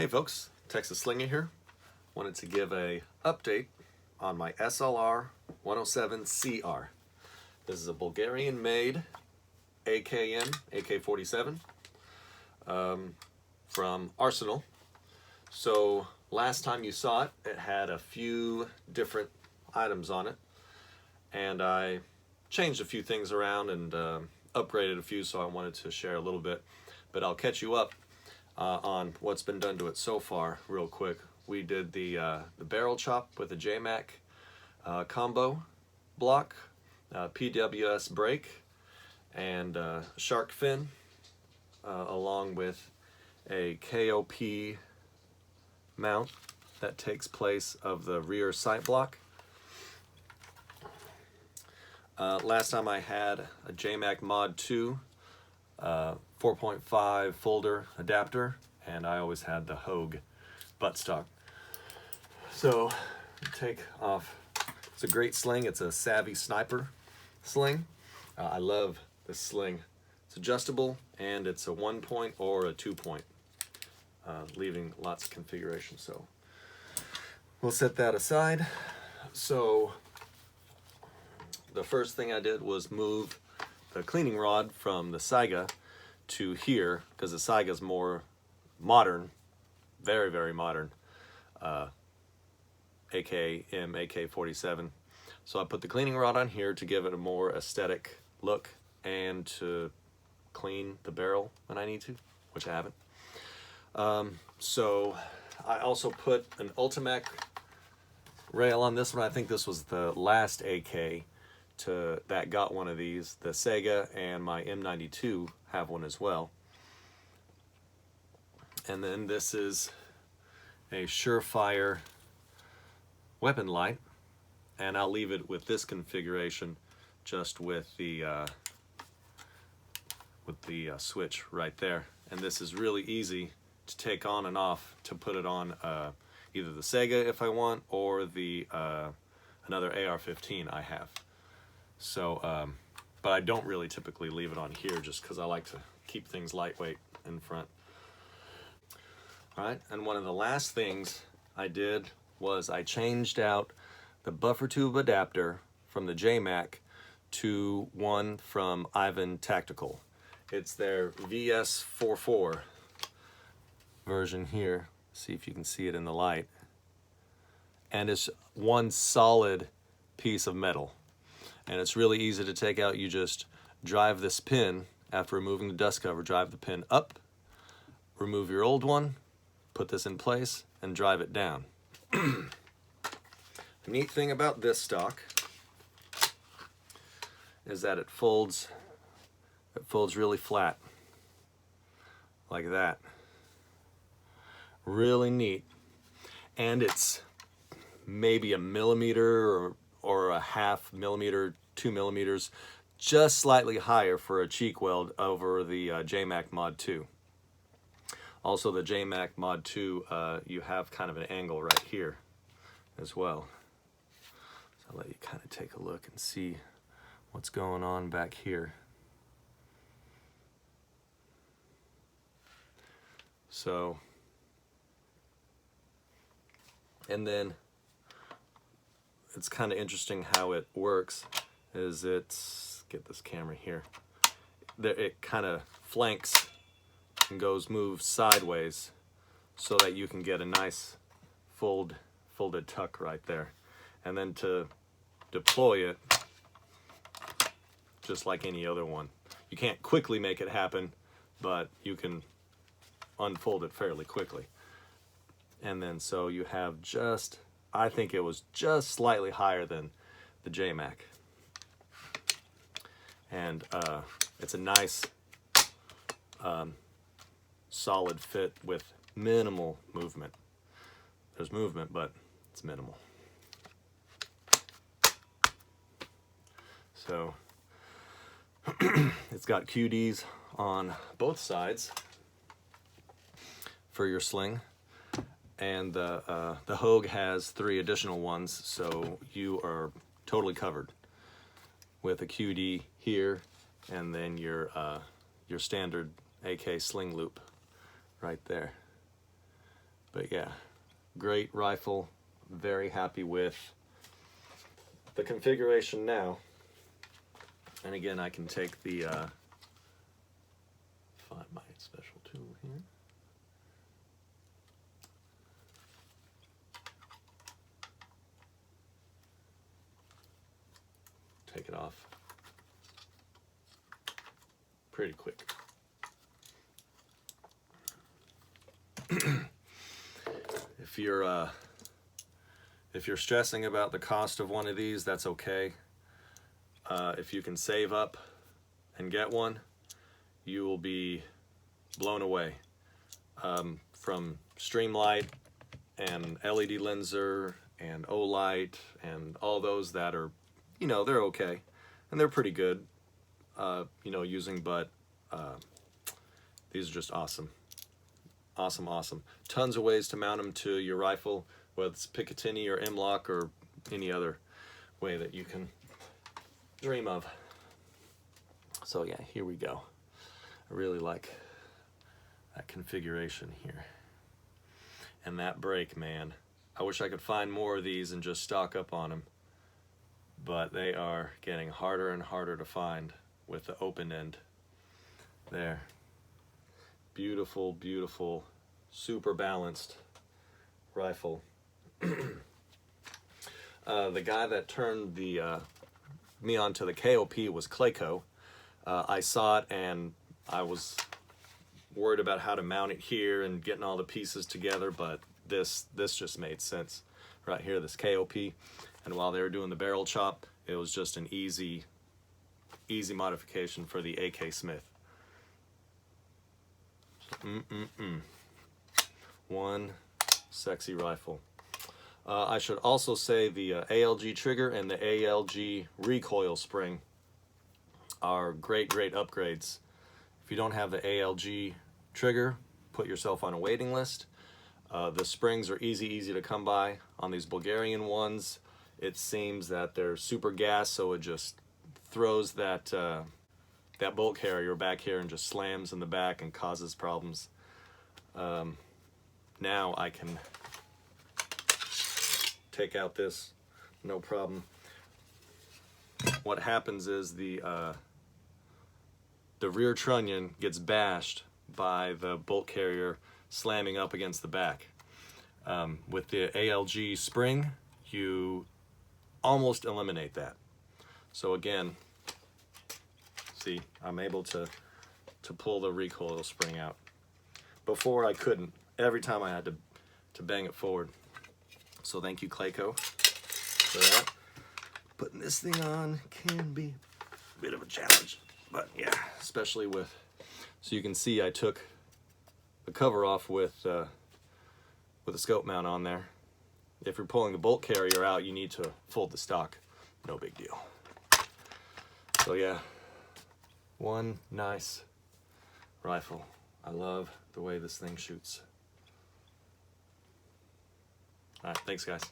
Hey folks, Texas Slinger here. Wanted to give a update on my SLR 107 CR. This is a Bulgarian made AKM, AK47 from Arsenal. So last time you saw it, it had a few different items on it, and I changed a few things around and upgraded a few, so I wanted to share a little bit, but I'll catch you up on what's been done to it so far real quick. We did the barrel chop with a JMAC combo block, PWS Brake, and shark fin, along with a KOP mount that takes place of the rear sight block. Last time I had a JMAC Mod 2 4.5 folder adapter, and I always had the Hogue buttstock. So take off. It's a great sling. It's a Savvy Sniper sling. I love this sling. It's adjustable, and it's a 1-point or a 2-point, leaving lots of configuration. So we'll set that aside. So the first thing I did was move the cleaning rod from the Saiga to here, because the Saiga is more modern, very, very modern, AKM, AK47. So I put the cleaning rod on here to give it a more aesthetic look and to clean the barrel when I need to, which I haven't. So I also put an Ultimak rail on this one. I think this was the last AK that got one of these. The Sega and my M92 have one as well. And then this is a Surefire weapon light, and I'll leave it with this configuration, just with the switch right there. And this is really easy to take on and off, to put it on either the Sega if I want, or the another AR-15 I have. So, but I don't really typically leave it on here, just because I like to keep things lightweight in front. All right, and one of the last things I did was I changed out the buffer tube adapter from the JMAC to one from Ivan Tactical. It's their VS44 version here. See if you can see it in the light. And it's one solid piece of metal. And it's really easy to take out. You just drive this pin, after removing the dust cover, drive the pin up, remove your old one, put this in place, and drive it down. The neat thing about this stock is that it folds really flat, like that. Really neat. And it's maybe a millimeter or a half millimeter, 2 millimeters, just slightly higher for a cheek weld over the JMAC Mod 2. Also, the JMAC Mod 2, you have kind of an angle right here as well. So I'll let you kind of take a look and see what's going on back here. So, and then it's kind of interesting how it works. Is it's, get this camera here, it kind of flanks and moves sideways, so that you can get a nice folded tuck right there. And then to deploy it, just like any other one, you can't quickly make it happen, but you can unfold it fairly quickly. And then so you have just, I think it was just slightly higher than the JMAC. And it's a nice solid fit with minimal movement. There's movement, but it's minimal. So it's got QDs on both sides for your sling. And the Hogue has 3 additional ones, so you are totally covered with a QD here, and then your standard AK sling loop right there. But yeah, great rifle. Very happy with the configuration now. And again, I can take the find my special tool here. Take it off pretty quick. If you're stressing about the cost of one of these, that's okay. If you can save up and get one, you will be blown away. From Streamlight and LED Lenser and Olight and all those that are, you know, they're okay and they're pretty good, you know, using, but these are just awesome. Awesome, awesome. Tons of ways to mount them to your rifle, whether it's Picatinny or M-LOK or any other way that you can dream of. So yeah, here we go. I really like that configuration here. And that brake, man. I wish I could find more of these and just stock up on them, but they are getting harder and harder to find with the open end. There. Beautiful, beautiful, super balanced rifle. The guy that turned me onto the KOP was Clayco. I saw it and I was worried about how to mount it here and getting all the pieces together, but this just made sense right here, this KOP. And while they were doing the barrel chop, it was just an easy modification for the AK Smith. One sexy rifle. I should also say the ALG Trigger and the ALG recoil spring are great upgrades. If you don't have the ALG Trigger, put yourself on a waiting list. The springs are easy to come by. On these Bulgarian ones, it seems that they're super gas, so it just throws that that bolt carrier back here and just slams in the back and causes problems. Now I can take out this, no problem. What happens is the rear trunnion gets bashed by the bolt carrier slamming up against the back. With the ALG spring, you almost eliminate that. So again, see, I'm able to pull the recoil spring out. Before I couldn't. Every time I had to bang it forward. So thank you, Clayco, for that. Putting this thing on can be a bit of a challenge, but yeah, especially with, so you can see I took the cover off with a scope mount on there. If you're pulling the bolt carrier out, you need to fold the stock. No big deal. So yeah, one nice rifle. I love the way this thing shoots. All right, thanks guys.